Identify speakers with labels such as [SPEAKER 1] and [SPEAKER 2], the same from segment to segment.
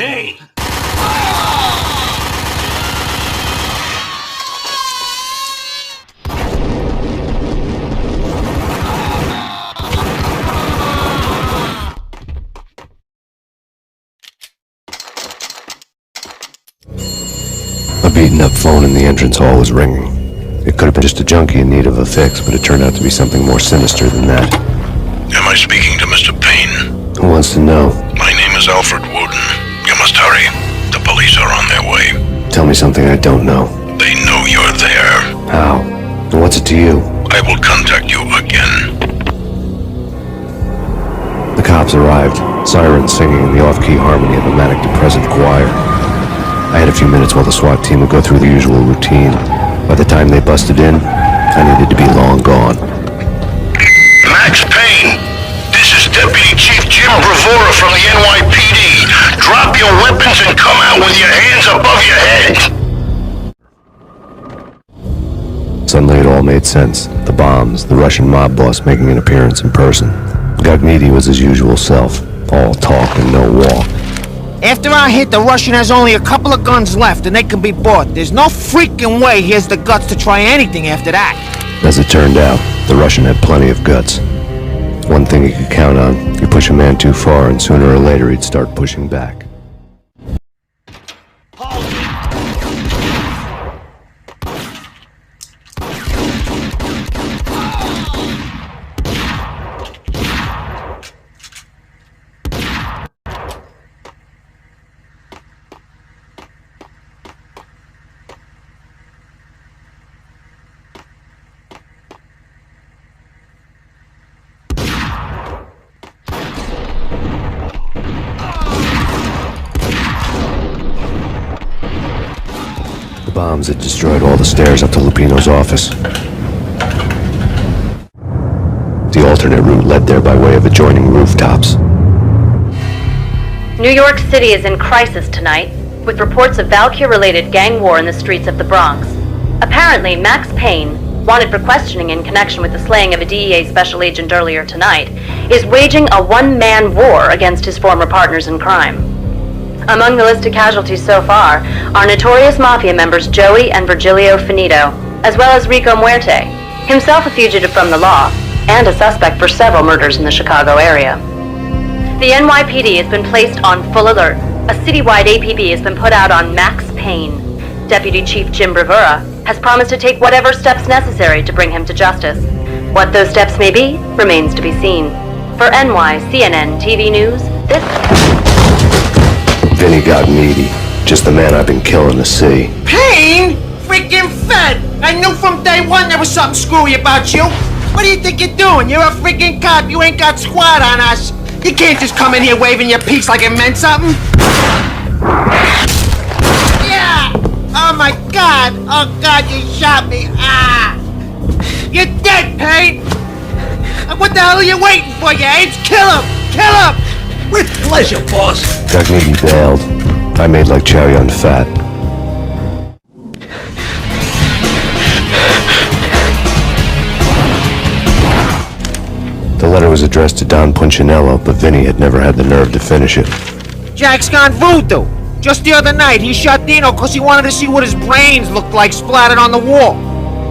[SPEAKER 1] Payne!
[SPEAKER 2] A beaten-up phone in the entrance hall was ringing. It could have been just a junkie in need of a fix, but it turned out to be something more sinister than that.
[SPEAKER 3] Am I speaking to Mr. Payne?
[SPEAKER 2] Who wants to know?
[SPEAKER 3] My name is Alfred Woden. You must hurry. The police are on their way.
[SPEAKER 2] Tell me something I don't know.
[SPEAKER 3] They know you're there.
[SPEAKER 2] How? And what's it to you?
[SPEAKER 3] I will contact you again.
[SPEAKER 2] The cops arrived, sirens singing in the off-key harmony of a manic-depressive choir. I had a few minutes while the SWAT team would go through the usual routine. By the time they busted in, I needed to be long gone.
[SPEAKER 3] Max Payne, this is Deputy Chief Jim Bravura from the NYPD. Drop your weapons and come out with your hands above your head.
[SPEAKER 2] Suddenly it all made sense. The bombs, the Russian mob boss making an appearance in person. Gognidy was his usual self, all talk and no walk.
[SPEAKER 4] After our hit, the Russian has only a couple of guns left and they can be bought. There's no freaking way he has the guts to try anything after that.
[SPEAKER 2] As it turned out, the Russian had plenty of guts. One thing he could count on, you push a man too far and sooner or later he'd start pushing back. The bombs had destroyed all the stairs up to Lupino's office. The alternate route led there by way of adjoining rooftops.
[SPEAKER 5] New York City is in crisis tonight, with reports of Valkyr-related gang war in the streets of the Bronx. Apparently, Max Payne, wanted for questioning in connection with the slaying of a DEA special agent earlier tonight, is waging a one-man war against his former partners in crime. Among the list of casualties so far are notorious mafia members Joey and Virgilio Finito, as well as Rico Muerte, himself a fugitive from the law, and a suspect for several murders in the Chicago area. The NYPD has been placed on full alert. A citywide APB has been put out on Max Payne. Deputy Chief Jim Bravura has promised to take whatever steps necessary to bring him to justice. What those steps may be remains to be seen. For NYCNN TV News, this...
[SPEAKER 2] Vinny Gognidy, just the man I've been killing to see.
[SPEAKER 4] Payne? Freaking fed! I knew from day one there was something screwy about you. What do you think you're doing? You're a freaking cop. You ain't got squad on us. You can't just come in here waving your piece like it meant something. Yeah! Oh my God! Oh God, you shot me! Ah! You're dead, Payne! What the hell are you waiting for, you apes? Kill him! Kill him!
[SPEAKER 1] With pleasure, boss.
[SPEAKER 2] Gognidy bailed. I made like Chow Yun Fat. The letter was addressed to Don Punchinello, but Vinny had never had the nerve to finish it.
[SPEAKER 4] Jack's gone voodoo. Just the other night, he shot Dino because he wanted to see what his brains looked like splattered on the wall.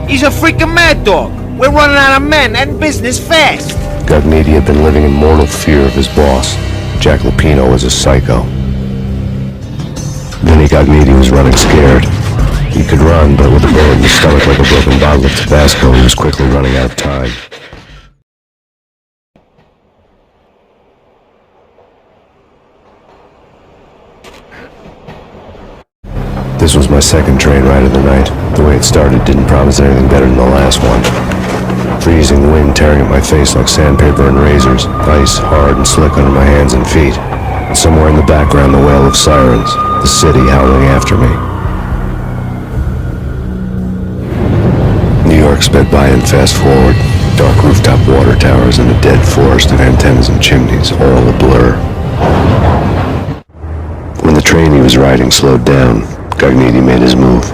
[SPEAKER 4] He's a freaking mad dog. We're running out of men and business fast.
[SPEAKER 2] Gognidy had been living in mortal fear of his boss. Jack Lupino was a psycho. Vinny Gognidy was running scared. He could run, but with a bullet in his stomach like a broken bottle of Tabasco, he was quickly running out of time. This was my second train ride of the night. The way it started didn't promise anything better than the last one. Freezing wind tearing at my face like sandpaper and razors, ice hard and slick under my hands and feet, and somewhere in the background the wail of sirens, the city howling after me. New York sped by in fast forward, dark rooftop water towers and a dead forest of antennas and chimneys, all a blur. When the train he was riding slowed down, Gognidy made his move.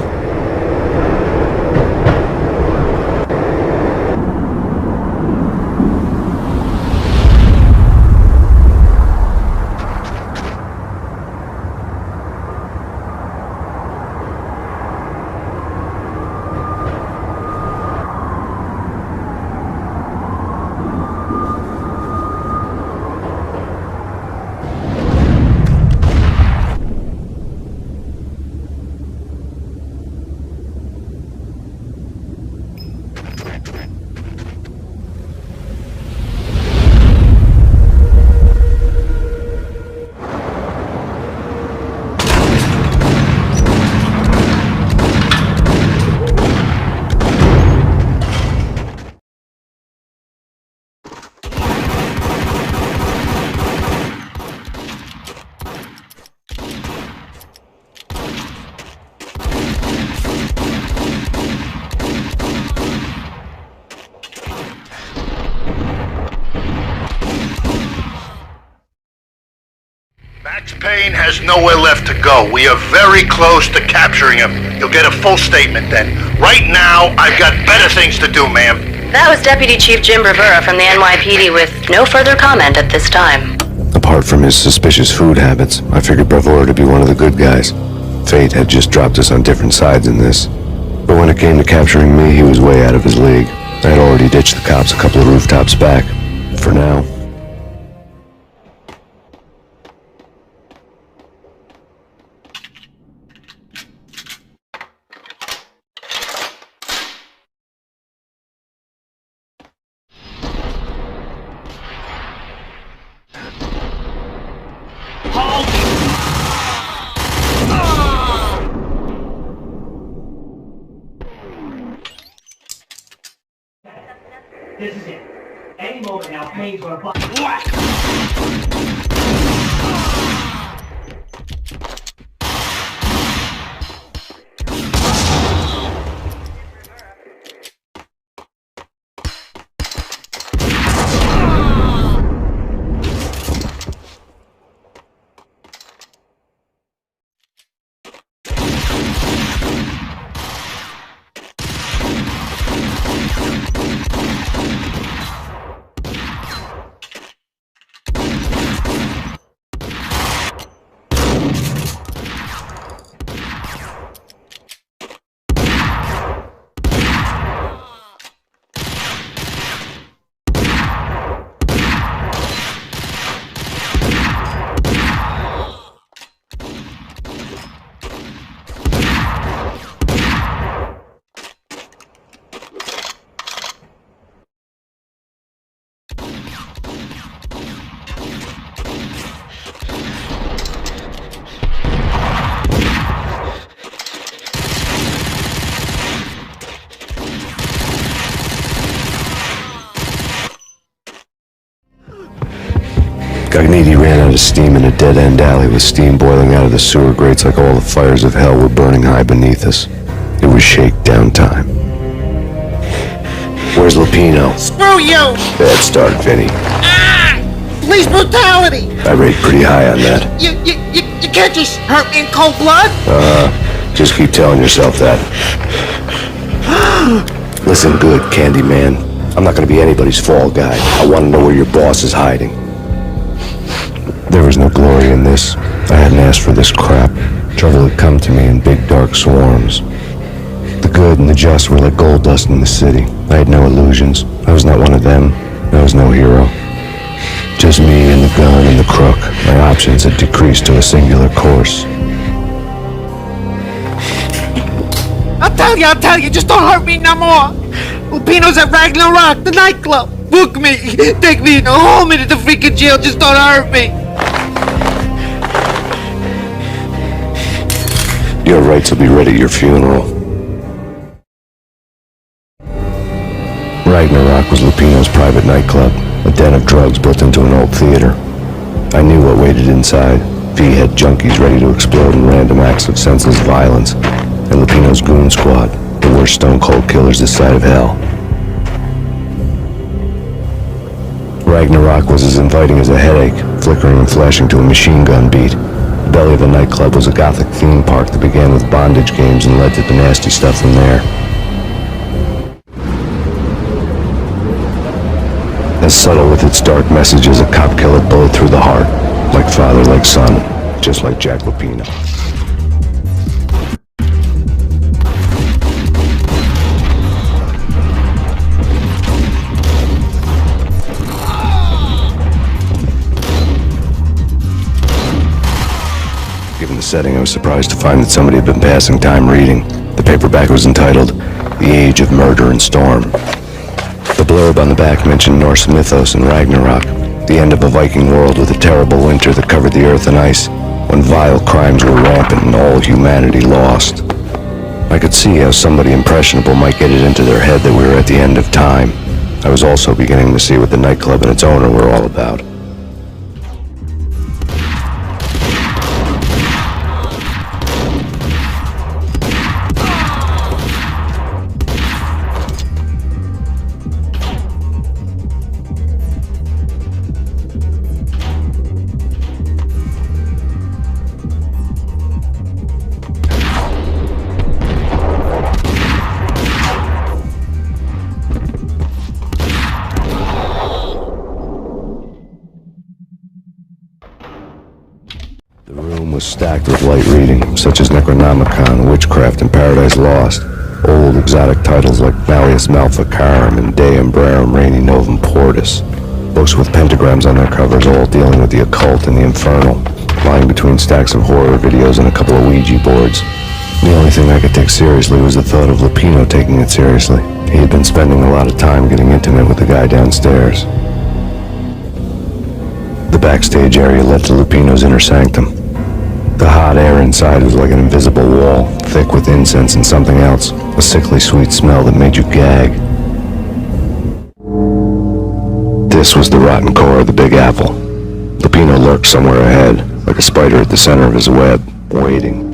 [SPEAKER 3] Max Payne has nowhere left to go. We are very close to capturing him. You'll get a full statement then. Right now, I've got better things to do, ma'am.
[SPEAKER 5] That was Deputy Chief Jim Bravura from the NYPD with no further comment at this time.
[SPEAKER 2] Apart from his suspicious food habits, I figured Bravura to be one of the good guys. Fate had just dropped us on different sides in this. But when it came to capturing me, he was way out of his league. I had already ditched the cops a couple of rooftops back. For now.
[SPEAKER 6] This is it. Any moment now, Payne's gonna bust. Whack!
[SPEAKER 2] Cogniti ran out of steam in a dead-end alley with steam boiling out of the sewer grates like all the fires of hell were burning high beneath us. It was shakedown time. Where's Lupino?
[SPEAKER 4] Screw you!
[SPEAKER 2] Bad start, Vinny.
[SPEAKER 4] Ah! Police brutality!
[SPEAKER 2] I rate pretty high on that.
[SPEAKER 4] You can't just hurt me in cold blood?
[SPEAKER 2] Just keep telling yourself that. Listen good, Candyman. I'm not gonna be anybody's fall guy. I want to know where your boss is hiding. There was no glory in this. I hadn't asked for this crap. Trouble had come to me in big dark swarms. The good and the just were like gold dust in the city. I had no illusions. I was not one of them. I was no hero. Just me and the gun and the crook. My options had decreased to a singular course.
[SPEAKER 4] I'll tell you, just don't hurt me no more. Lupino's at Ragnarok, the nightclub. Book me, take me home into the freaking jail, just don't hurt me.
[SPEAKER 2] Your rights will be ready at your funeral. Ragnarok was Lupino's private nightclub, a den of drugs built into an old theater. I knew what waited inside. V had junkies ready to explode in random acts of senseless violence, and Lupino's goon squad, the worst stone-cold killers this side of hell. Ragnarok was as inviting as a headache, flickering and flashing to a machine gun beat. The belly of the nightclub was a gothic theme park that began with bondage games and led to the nasty stuff from there. As subtle with its dark message as a cop killer bullet through the heart, like father, like son, just like Jack Lupino. Given the setting, I was surprised to find that somebody had been passing time reading. The paperback was entitled, The Age of Murder and Storm. The blurb on the back mentioned Norse mythos and Ragnarok, the end of a Viking world with a terrible winter that covered the earth in ice, when vile crimes were rampant and all humanity lost. I could see how somebody impressionable might get it into their head that we were at the end of time. I was also beginning to see what the nightclub and its owner were all about. The room was stacked with light reading, such as Necronomicon, Witchcraft, and Paradise Lost. Old exotic titles like Malleus Maleficarum and Deum Rerum Reini Novum Portus. Books with pentagrams on their covers, all dealing with the occult and the infernal, lying between stacks of horror videos and a couple of Ouija boards. The only thing I could take seriously was the thought of Lupino taking it seriously. He had been spending a lot of time getting intimate with the guy downstairs. The backstage area led to Lupino's inner sanctum. The hot air inside was like an invisible wall, thick with incense and something else, a sickly sweet smell that made you gag. This was the rotten core of the Big Apple. Lupino lurked somewhere ahead, like a spider at the center of his web, waiting.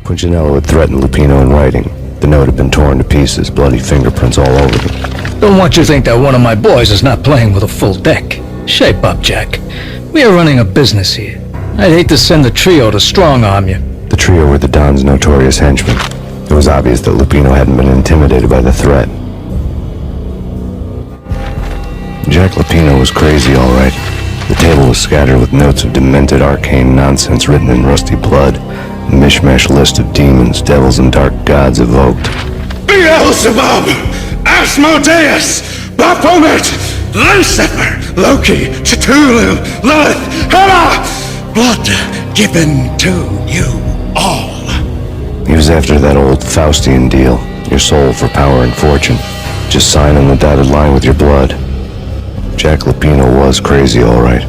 [SPEAKER 2] Punchinello had threatened Lupino in writing. The note had been torn to pieces, bloody fingerprints all over them.
[SPEAKER 1] Don't want you to think that one of my boys is not playing with a full deck. Shape up, Jack. We are running a business here. I'd hate to send the trio to strong-arm you.
[SPEAKER 2] The trio were the Don's notorious henchmen. It was obvious that Lupino hadn't been intimidated by the threat. Jack Lupino was crazy, all right. The table was scattered with notes of demented arcane nonsense written in rusty blood. A mishmash list of demons, devils, and dark gods evoked.
[SPEAKER 3] Beelzebub! Asmodeus! Baphomet! Lucifer! Loki! Cthulhu! Lilith! Hela! Blood given to you all.
[SPEAKER 2] He was after that old Faustian deal. Your soul for power and fortune. Just sign on the dotted line with your blood. Jack Lupino was crazy, all right.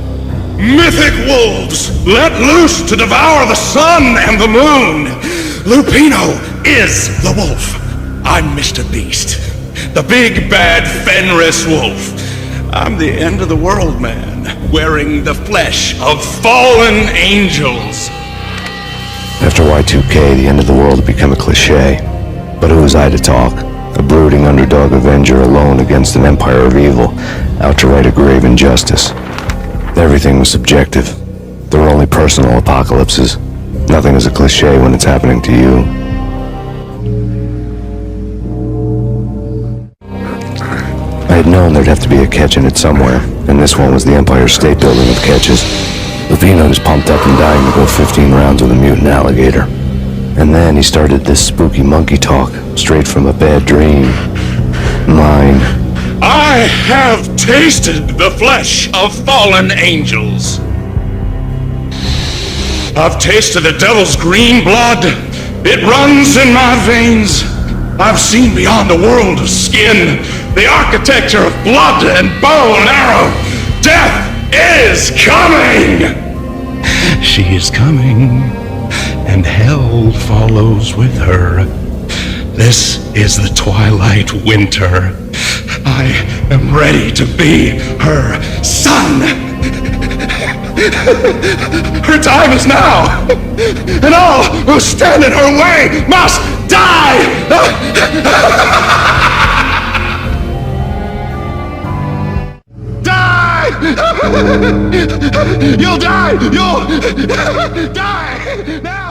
[SPEAKER 3] Mythic wolves, let loose to devour the sun and the moon. Lupino is the wolf. I'm Mr. Beast, the big bad Fenris wolf. I'm the end of the world man, wearing the flesh of fallen angels.
[SPEAKER 2] After Y2K, the end of the world had become a cliche. But who was I to talk? A brooding underdog avenger alone against an empire of evil, out to right a grave injustice. Everything was subjective. There were only personal apocalypses. Nothing is a cliche when it's happening to you. I had known there'd have to be a catch in it somewhere, and this one was the Empire State Building of catches. Lupino was pumped up and dying to go 15 rounds with a mutant alligator. And then he started this spooky monkey talk, straight from a bad dream. Mine.
[SPEAKER 3] I have tasted the flesh of fallen angels. I've tasted the devil's green blood. It runs in my veins. I've seen beyond the world of skin, the architecture of blood and bow and arrow. Death is coming! She is coming, and hell follows with her. This is the twilight winter. I am ready to be her son. Her time is now, and all who stand in her way must die. Die! You'll die! You'll die now!